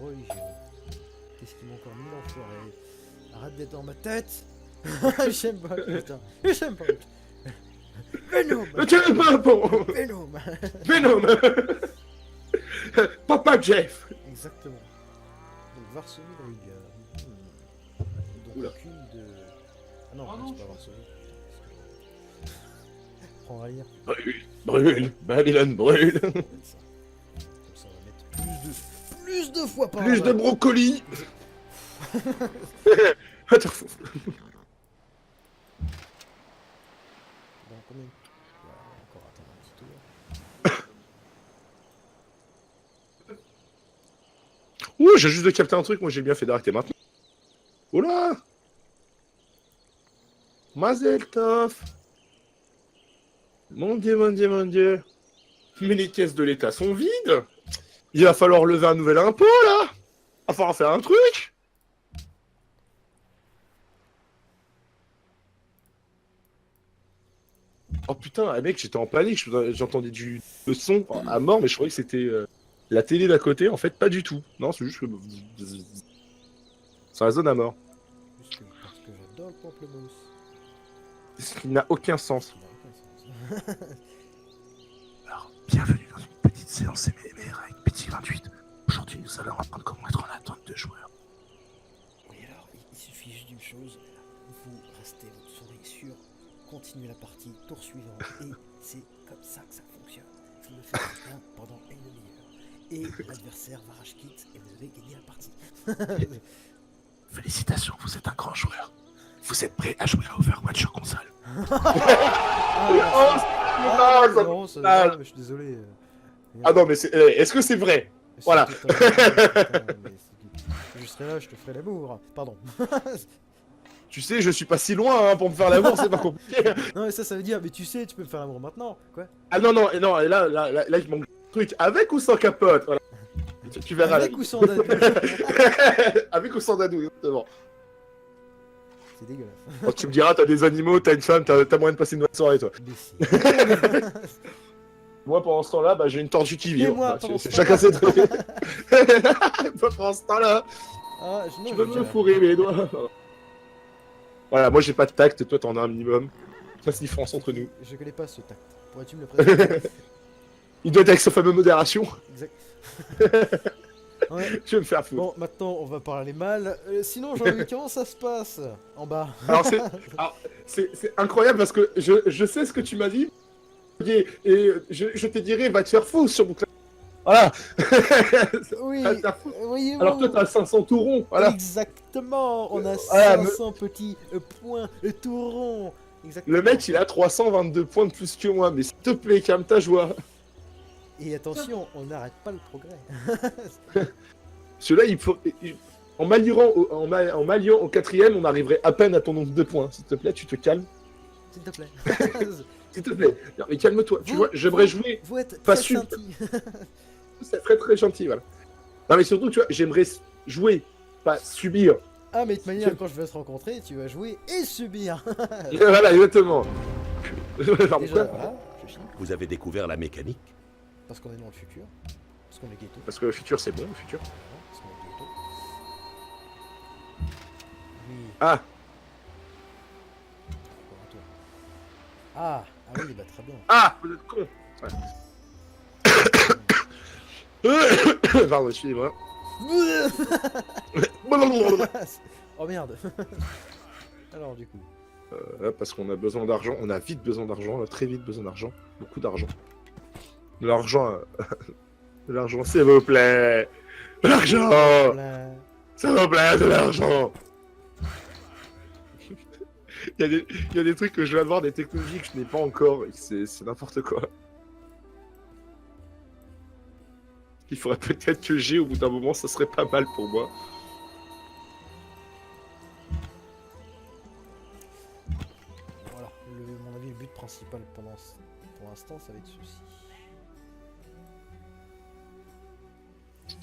religion. Qu'est-ce qui m'a encore mis l'enfoiré? Arrête d'être dans ma tête. J'aime pas, putain. J'aime pas. Venom. Tiens, bon. Venom. Venom. Papa Jeff. Exactement. Donc Varsovie dans le gars. Donc Oula. aucune de... Ah non, Ah non, c'est pas Varsovie. Prends à lire. Brûle. Babylone brûle. Comme ça on va mettre plus de fois par Plus de an. brocolis. Attends. Bon, combien? Voilà, encore attendre un petit tour. Ouh, j'ai juste de capter un truc, moi j'ai bien fait d'arrêter maintenant. Oula. Mazel tov. Mon dieu, mon dieu, mon dieu. Mais les caisses de l'État sont vides. Il va falloir lever un nouvel impôt là. Il va falloir faire un truc. Oh putain, ah, mec, j'étais en panique, j'entendais le son à mort, mais je croyais que c'était la télé d'à côté, en fait, pas du tout. Non, c'est juste que ça résonne à mort. Juste parce que j'adore le pamplemousse. Ce qui n'a aucun sens. Ça n'a aucun sens. Alors, bienvenue dans une petite séance MMR avec Petit 28. Aujourd'hui, nous allons apprendre comment être en attente de joueurs. Oui, alors, il suffit juste d'une chose. Vous restez votre souris sur, continuez la partie, tour suivant, et c'est comme ça que ça fonctionne. Vous le faites bien pendant une demi-heure. Et l'adversaire va rage quitte et vous avez gagné la partie. Félicitations, vous êtes un grand joueur. Vous êtes prêt à jouer à Overwatch sur console. Non, mais je suis désolé. Ah non, mais est-ce que c'est vrai? Voilà. Je serai là, je te ferai l'amour. Pardon. Tu sais, je suis pas si loin hein, pour me faire l'amour, c'est pas compliqué. Non, mais ça veut dire, mais tu sais, tu peux me faire l'amour maintenant. Quoi? Ah non, non, non, là, il manque un truc. Avec ou sans capote? Voilà. Tu verras. Avec ou sans dadou? Avec ou sans dadou, exactement. C'est dégueulasse. Quand tu me diras, t'as des animaux, t'as une femme, t'as moyen de passer une bonne soirée, toi. Moi, pendant ce temps-là, bah, j'ai une tortue qui vit. Et moi, pendant ce Chacun ses trucs. Moi, pendant ce temps-là, Ah, tu peux me fourrer les doigts. Voilà, moi, j'ai pas de tact, toi, t'en as un minimum. Fasse différence entre nous. Je connais pas ce tact. Pourrais-tu me le présenter? Il doit être avec sa fameuse modération. Exact. Ouais. Je vais me faire foutre. Bon, maintenant on va parler mal. Sinon, Jean-Louis, comment ça se passe en bas? Alors, c'est incroyable parce que je sais ce que tu m'as dit. Et je te dirais, va te faire foutre sur mon clavier. Voilà. Oui, Va te faire foutre. voyez-vous. Alors que toi, t'as 500 tout ronds. Voilà. Exactement, on a Voilà, 500 petits points tout ronds. Exactement. Le mec, il a 322 points de plus que moi. Mais s'il te plaît, calme ta joie. Et attention, on n'arrête pas le progrès. Celui-là, en m'alliant au quatrième, on arriverait à peine à ton nombre de points. S'il te plaît, tu te calmes. S'il te plaît. S'il te plaît. Non, mais calme-toi. Tu vois, j'aimerais jouer. Vous êtes Pas très sûr. gentil. C'est très très gentil, voilà. Non, mais surtout, tu vois, j'aimerais jouer, pas subir. Ah, mais de toute manière, quand je vais se rencontrer, tu vas jouer et subir. Voilà, exactement. Pardon, Déjà, quoi voilà, je chie. Vous avez découvert la mécanique? Parce qu'on est dans le futur. Parce qu'on est ghetto. Parce que le futur, c'est bon, le futur. Parce qu'on est ghetto. Oui. Ah, Pour toi. Ah oui, bah très bien. ah, vous êtes con. Ouais. Pardon, excusez-moi. Oh merde. Alors du coup. Parce qu'on a besoin d'argent, on a vite besoin d'argent, on a très vite besoin d'argent, beaucoup d'argent. De l'argent, de l'argent, s'il vous plaît. De l'argent, Voilà. s'il vous plaît, de l'argent. il y a des trucs que je vais avoir, des technologies que je n'ai pas encore, et c'est n'importe quoi. Il faudrait peut-être que j'ai, au bout d'un moment, ça serait pas mal pour moi. Voilà. Mon avis, le but principal pour l'instant, ça va être ceci. Je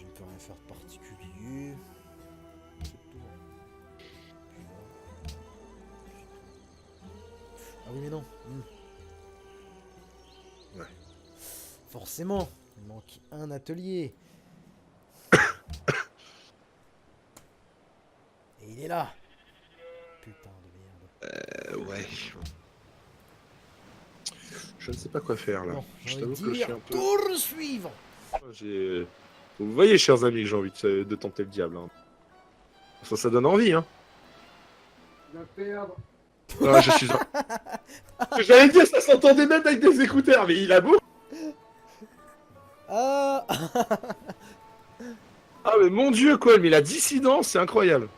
ne peux rien faire de particulier. C'est tout. Puis là. Ah oui, mais non. Ouais. Forcément, il manque un atelier. Et il est là. Putain de merde. Ouais. Je ne sais pas quoi faire, là. Bon, Je j'ai t'avoue envie que de je suis dire un peu... tour suivant. Vous voyez, chers amis, que j'ai envie de tenter le diable. Hein. Ça donne envie, hein. Ah, je suis J'allais dire, ça s'entendait même avec des écouteurs, mais il a beau. Ah. Ah, mais mon dieu, quoi, mais la dissidence, c'est incroyable.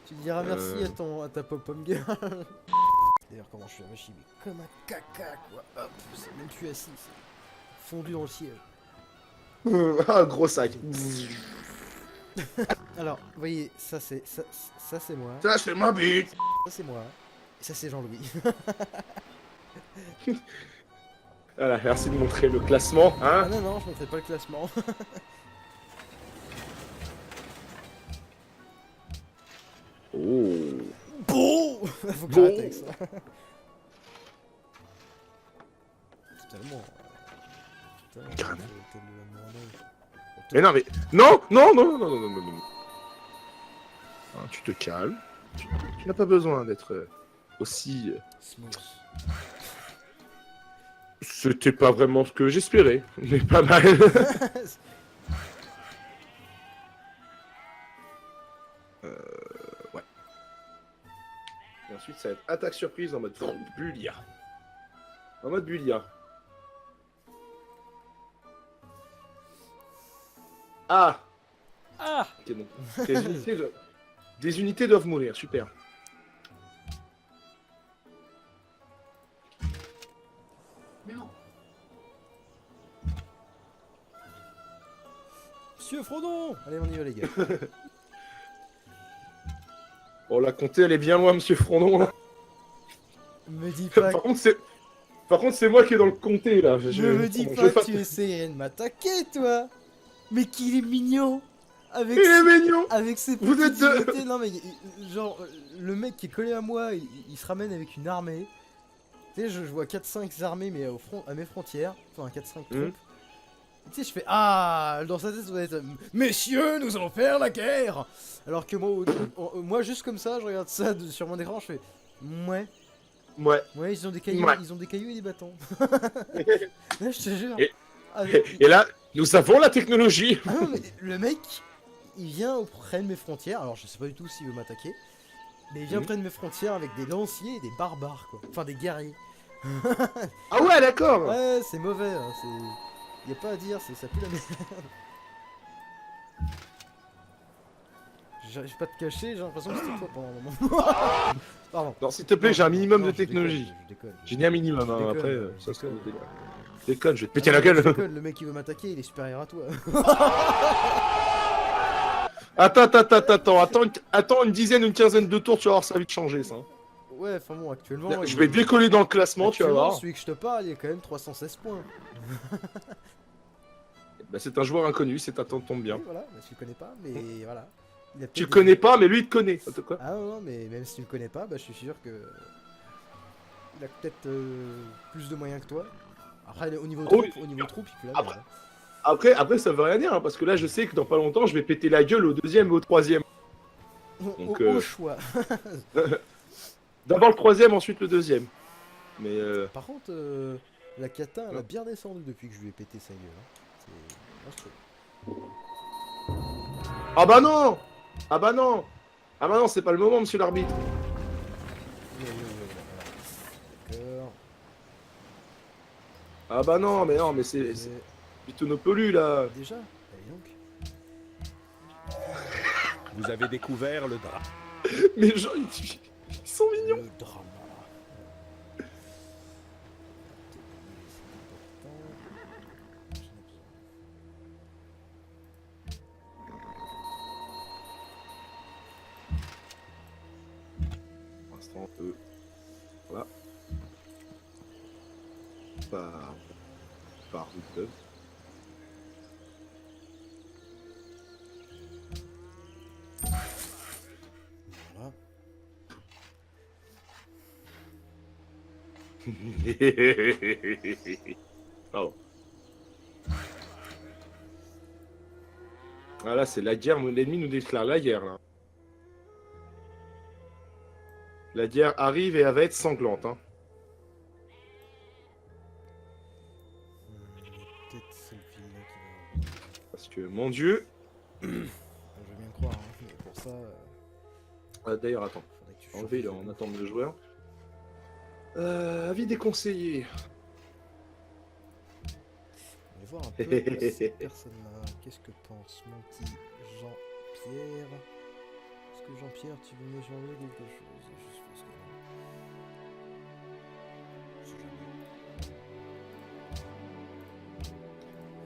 Tu diras merci à ta pop-up girl. D'ailleurs, comment je suis réfléchi, mais comme un caca, quoi. Hop, c'est même plus assis, c'est fondu dans le ciel. Ah, gros sac. Alors, vous voyez, ça c'est moi, Ça, c'est ma bite. ça c'est moi, et ça c'est Jean-Louis. Voilà, merci de montrer le classement, Ah hein. non, je montrerai pas le classement. Oh. Bon. Faut que Bon. j'arrête avec ça. cocktail de l'amour. Mais non, mais. Non, non, non, non, non, non, non, non. Hein, tu te calmes. Tu n'as pas besoin d'être aussi. Smooth. C'était pas vraiment ce que j'espérais, mais pas mal. Ouais. Et ensuite, ça va être attaque surprise en mode Bulia. En mode Bulia. Ah! Ah! Ok, donc, des unités doivent mourir, super. Mais non. Monsieur Frodon! Allez, on y va, les gars. Oh, la comté, elle est bien loin, monsieur Frondon. Là. Me dis pas, Par contre, c'est moi qui est dans le comté, là. me dis pas que tu essayais de m'attaquer, toi! Mais qu'il est mignon! Avec Il est mignon! avec ses Vous petites êtes deux. unités. Non, mais genre, le mec qui est collé à moi, il se ramène avec une armée. Tu sais, je vois 4-5 armées, mais au front, à mes frontières. Enfin, 4-5 troupes. Tu sais, je fais ah, dans sa tête, ça doit être messieurs, nous allons faire la guerre. Alors que moi, juste comme ça, je regarde ça sur mon écran, je fais ouais, Ouais. ouais, ils ont des cailloux, Ouais. ils ont des cailloux et des bâtons. Là, je te jure. Et- Ah, Et là, nous avons la technologie. ah non, mais le mec, il vient auprès de mes frontières. Alors, je sais pas du tout s'il veut m'attaquer, mais il vient près de mes frontières avec des lanciers et des barbares, quoi. Enfin, des guerriers. Ah ouais, d'accord. Ouais, c'est mauvais, hein, c'est. Y a pas à dire, ça pue la merde. J'arrive pas à te cacher, j'ai l'impression que c'était toi pendant un moment. Pardon. Non, s'il te plaît, j'ai un minimum Non, de je déconne, technologie. Je déconne. J'ai dit un minimum, Je hein, déconne, après, je ça c'est déconne. le délire. Je déconne, je vais te péter Ah, la je gueule. déconne, le mec qui veut m'attaquer, il est supérieur à toi. Attends une dizaine, une quinzaine de tours, tu vas voir, ça va vite changer, ça. Ouais, enfin bon, actuellement. Je vais décoller dans le classement, tu vas actuellement, voir. celui que je te parle, il est quand même 316 points. Bah, c'est un joueur inconnu, c'est un tombe bien. Oui, voilà, bah, tu le connais pas, mais voilà. Il a Tu le peut-être connais pas, mais lui il te connaît. Attends, quoi? Ah non, mais même si tu le connais pas, bah, je suis sûr que. Il a peut-être plus de moyens que toi. Après, au niveau Oh, troupe, oui. il peut la Après- merde, hein. Après, ça veut rien dire, hein, parce que là, je sais que dans pas longtemps, je vais péter la gueule au deuxième et au troisième. Donc, Au choix. D'abord le troisième, ensuite le deuxième. Mais Par contre, la kata, elle a Ouais. bien descendu depuis que je lui ai pété sa gueule, hein. C'est monstrueux. ah bah non, ah bah non, ah bah non, c'est pas le moment, monsieur l'arbitre. D'accord. Ah bah non, mais c'est Pitonopolu là. Déjà allez donc. Vous avez découvert le drap. Mais les gens, ils sont mignons. Le drama. Pour l'instant, voilà. Par Zootov. Voilà. Pardon. Ah là, c'est la guerre, l'ennemi nous déclare la guerre là. La guerre arrive et elle va être sanglante. Hein. Peut-être c'est le film là qui va. Parce que, mon dieu. Je veux bien le croire, hein, mais pour ça, Ah, d'ailleurs, attends. faudrait que tu Enlever, là, on attend le joueur. Avis des conseillers. On va voir un peu cette personne-là. Qu'est-ce que pense mon petit Jean-Pierre? Est-ce que Jean-Pierre, tu veux m'échanger quelque chose? Je suppose que non. Je sais jamais.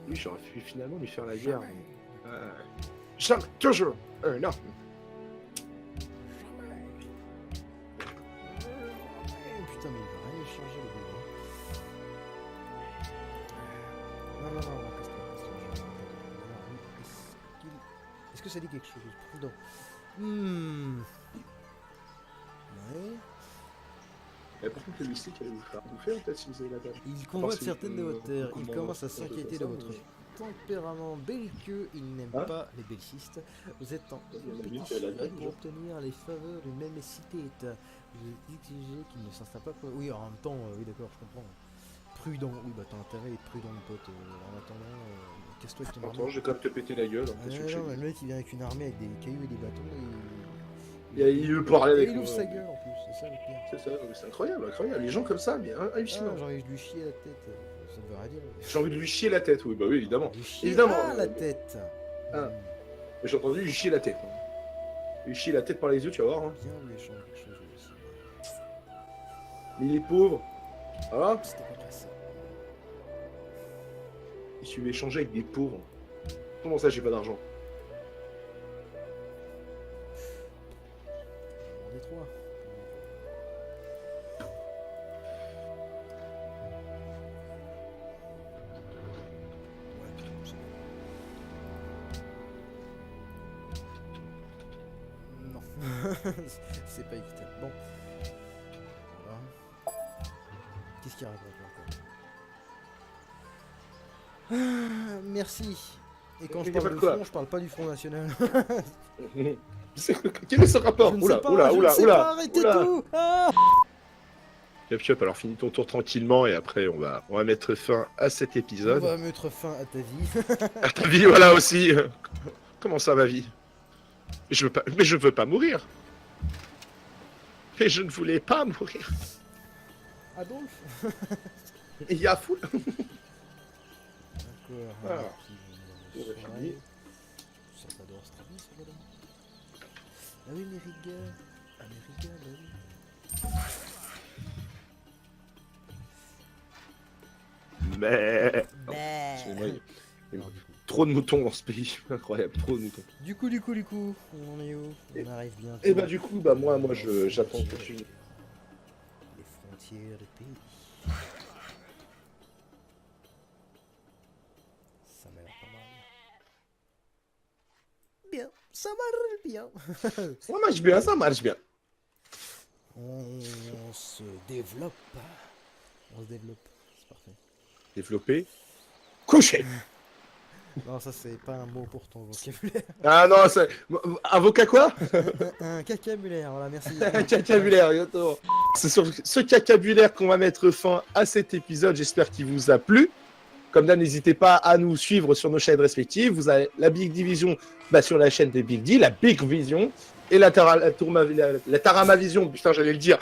Lui, j'aurais pu finalement lui faire la guerre. Jamais. Jamais, toujours. Non. Putain, mais il va rien changer le gars. Non, casse-toi, casse-toi. Est-ce que ça dit quelque chose? Pardon. Ouais. Mais par contre, le mystique, elle va vous faire bouffer, peut-être, si vous avez la dame. Il convoite si certaines de vous- vos terres. Il comment- commence à comment on peut s'inquiéter faire de ça, votre tempérament belliqueux, il n'aime Hein pas les bellicistes. Vous êtes en Il y en a une qui a la compétition dalle, pour genre. obtenir les faveurs d'une même cité. Vous exigez qu'il ne s'installe pas pour... Oui, en même temps, oui d'accord, je comprends. Prudent, oui bah t'as intérêt à être prudent mon pote. En attendant, casse-toi avec ton Attends, armée. je vais quand même te péter la gueule. Hein, Ah, qu'est-ce que non, je non, fais mais le mec il vient avec une armée avec des cailloux et des bâtons Il veut parler et avec il moi. ouvre sa gueule en plus, c'est ça le pire. C'est ça, c'est incroyable, incroyable. Les gens comme ça, mais hallucinant. Ah, j'ai envie de lui chier la tête, ça ne veut rien dire. J'ai envie de lui chier la tête, oui, bah oui, évidemment. Lui chier Évidemment. la tête. Ah. J'ai entendu lui chier la tête. Hein. Lui chier la tête par les yeux, tu vas voir. Hein. Bien lui échanger quelque chose lui aussi. Mais il est pauvre. Voilà. C'était pas classé. Il suffit d'échanger avec des pauvres. Comment ça, j'ai pas d'argent? On est trois. Ouais, c'est bon. Non. C'est pas équitable. Bon. Voilà. Qu'est-ce qui arrive encore? Ah, merci. Et quand je Il y a parle pas de de quoi. front, je parle pas du Front National. Quel est ce rapport? Je ne Oula, sais pas, oula, je ne oula, sais oula. pas, arrêtez oula. tout. Ah Chop, alors finis ton tour tranquillement et après on va mettre fin à cet On épisode. va mettre fin à ta vie. À ta vie, voilà aussi. Comment ça, ma vie? Mais je veux pas mourir. Mais je ne voulais pas mourir. Adolphe. Et il y a fou. D'accord. Ah. alors, On puis, va finir. Ça t'adore Strabis, ce bonhomme. Ah oui, Mériga. Ah, Mériga, bah oui. Mais Bah. excusez-moi, il y a Alors, trop de moutons dans ce pays. Incroyable, trop de moutons. du coup, on en est où? On arrive bientôt. Et bah du coup, bah moi j'attends que tu... Les frontières du pays. Ça m'a l'air pas mal. Bien, ça marche bien. Ça marche bien, ça marche bien. On se développe. On se développe. C'est parfait. Développer. Coucher. Non, ça c'est pas un mot pour ton vocabulaire. Ah non, c'est... Avocat quoi? Un cacabulaire, voilà, merci. Un cacabulaire, exactement. C'est sur ce cacabulaire qu'on va mettre fin à cet épisode. J'espère qu'il vous a plu. Comme d'hab, n'hésitez pas à nous suivre sur nos chaînes respectives. Vous avez la Big Division sur la chaîne de Big D, la Big Vision, et la Tarama Vision. Putain, j'allais le dire,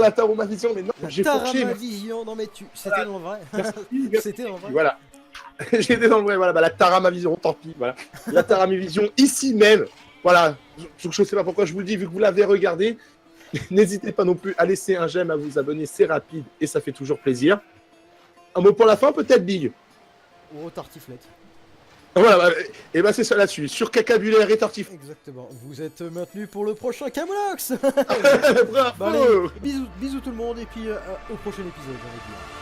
la Tarama Vision, mais non, j'ai fourché. Tarama Vision, non mais c'était dans le vrai. C'était dans le vrai. Voilà. J'étais dans le vrai, voilà, la Tarama Vision, tant pis, voilà. La Tarama Vision, ici même, voilà. Je ne sais pas pourquoi je vous le dis, vu que vous l'avez regardé. N'hésitez pas non plus à laisser un j'aime, à vous abonner, c'est rapide et ça fait toujours plaisir. Un mot pour la fin, peut-être, Big? Ou tartiflette. Voilà, et bah c'est ça là-dessus, sur cacabulaire et tartif. Exactement. Vous êtes maintenu pour le prochain Camoulox. Bravo. Bah, allez, bisous tout le monde et puis au prochain épisode, j'ai envie de dire.